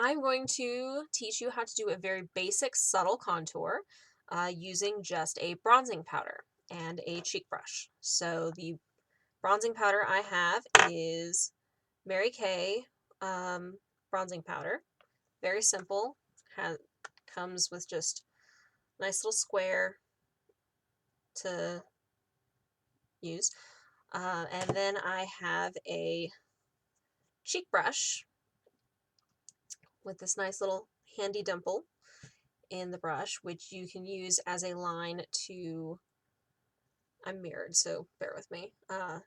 I'm going to teach you how to do a very basic subtle contour using just a bronzing powder and a cheek brush. So the bronzing powder I have is Mary Kay bronzing powder. Very simple. Comes with just a nice little square to use. And then I have a cheek brush with this nice little handy dimple in the brush, which you can use as a line to, I'm mirrored, so bear with me,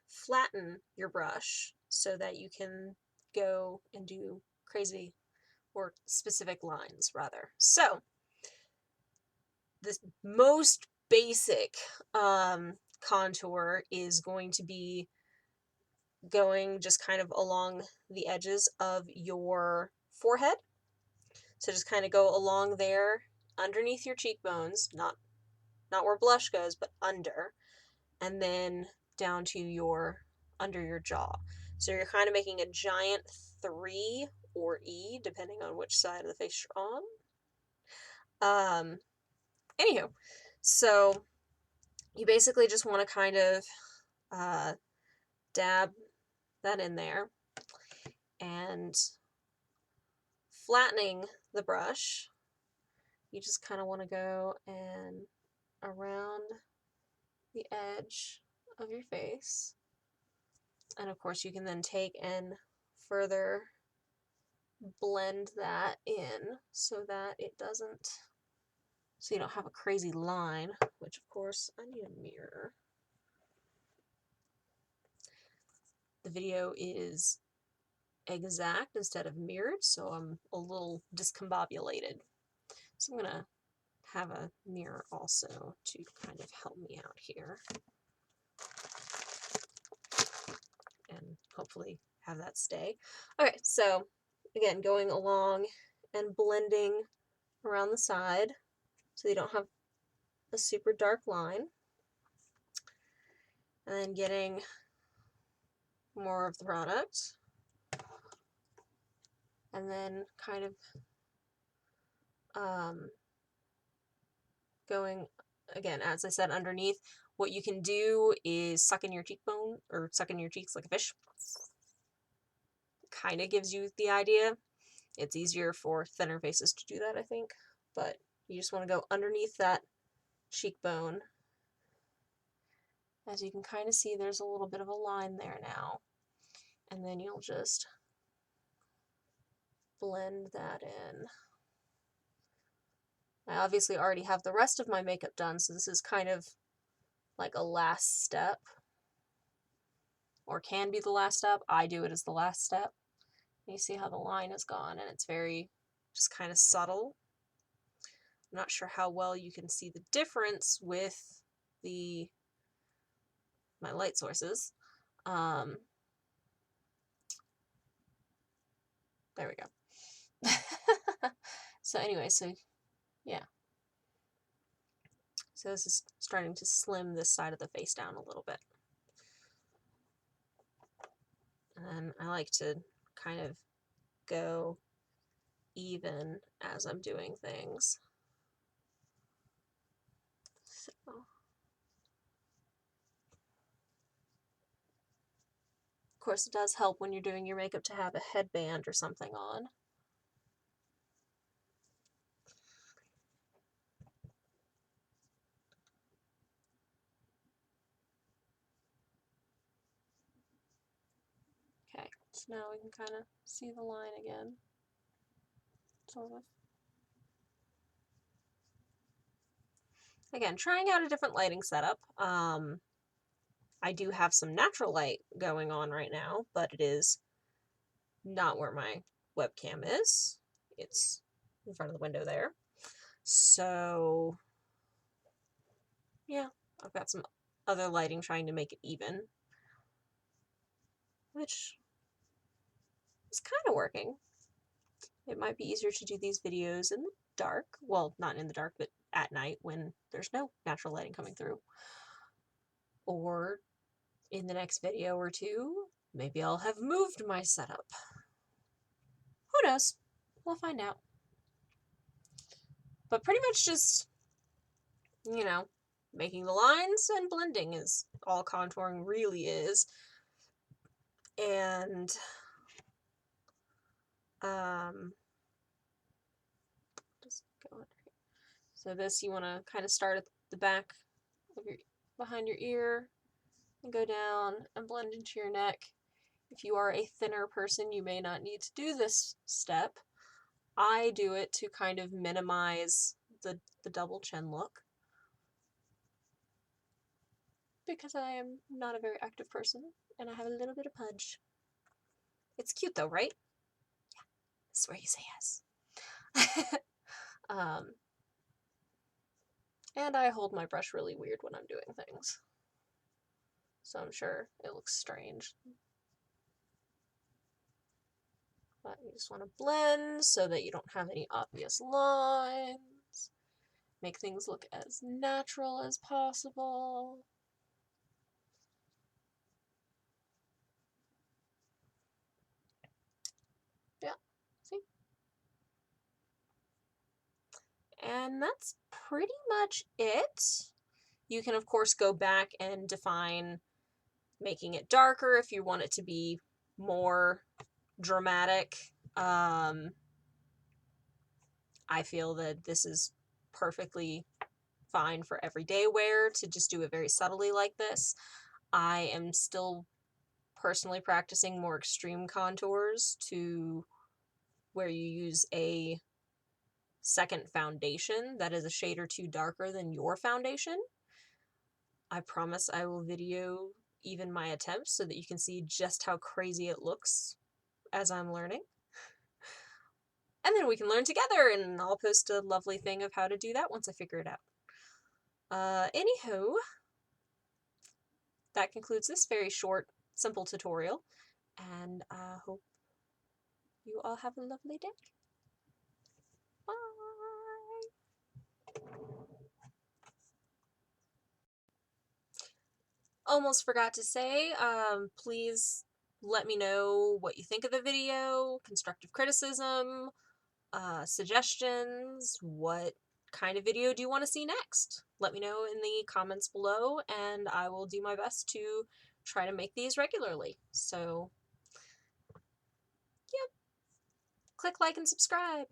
flatten your brush so that you can go and do crazy or specific lines, rather. So, the most basic contour is going to be going just kind of along the edges of your forehead. So just kind of go along there underneath your cheekbones, not where blush goes, but under, and then down to your under your jaw. So you're kind of making a giant 3 or E, depending on which side of the face you're on. Anywho, so you basically just want to kind of dab that in there and flattening the brush. You just kind of want to go and around the edge of your face. And of course, you can then take and further blend that in so that it doesn't, so you don't have a crazy line, which of course I need a mirror. The video is exact instead of mirrored, so I'm a little discombobulated. So I'm gonna have a mirror also to kind of help me out here. And hopefully have that stay. Okay, so again, going along and blending around the side so you don't have a super dark line. And then getting more of the product. And then kind of going, again, as I said, underneath. What you can do is suck in your cheekbone or suck in your cheeks like a fish. Kind of gives you the idea. It's easier for thinner faces to do that, I think. But you just want to go underneath that cheekbone. As you can kind of see, there's a little bit of a line there now. And then you'll just blend that in. I obviously already have the rest of my makeup done, so this is kind of like a last step. Or can be the last step. I do it as the last step. You see how the line is gone, and it's very just kind of subtle. I'm not sure how well you can see the difference with my light sources. There we go. So anyway, so yeah. So this is starting to slim this side of the face down a little bit. And I like to kind of go even as I'm doing things. So. Of course, it does help when you're doing your makeup to have a headband or something on. Okay, so now we can kind of see the line again, sort of. Again, trying out a different lighting setup. I do have some natural light going on right now, but it is not where my webcam is. It's in front of the window there. So, yeah, I've got some other lighting trying to make it even, which is kind of working. It might be easier to do these videos in the dark. Well, not in the dark, but at night when there's no natural lighting coming through. Or in the next video or two, maybe I'll have moved my setup. Who knows? We'll find out. But pretty much just, you know, making the lines and blending is all contouring really is. And just go under here. So this, you want to kind of start at the back of your, behind your ear, and go down and blend into your neck. If you are a thinner person, you may not need to do this step. I do it to kind of minimize the double chin look, because I am not a very active person and I have a little bit of pudge. It's cute though, right? Yeah, that's where you say yes. And I hold my brush really weird when I'm doing things, so I'm sure it looks strange. But you just want to blend so that you don't have any obvious lines. Make things look as natural as possible. Yeah, see? And that's pretty much it. You can, of course, go back and define making it darker if you want it to be more dramatic. I feel that this is perfectly fine for everyday wear to just do it very subtly like this. I am still personally practicing more extreme contours to where you use a second foundation that is a shade or two darker than your foundation. I promise I will video even my attempts so that you can see just how crazy it looks as I'm learning. And then we can learn together, and I'll post a lovely thing of how to do that once I figure it out. Anywho, that concludes this very short, simple tutorial, and I hope you all have a lovely day. Bye! Almost forgot to say, please let me know what you think of the video, constructive criticism, suggestions, what kind of video do you want to see next? Let me know in the comments below, and I will do my best to try to make these regularly. So, yep, click like and subscribe.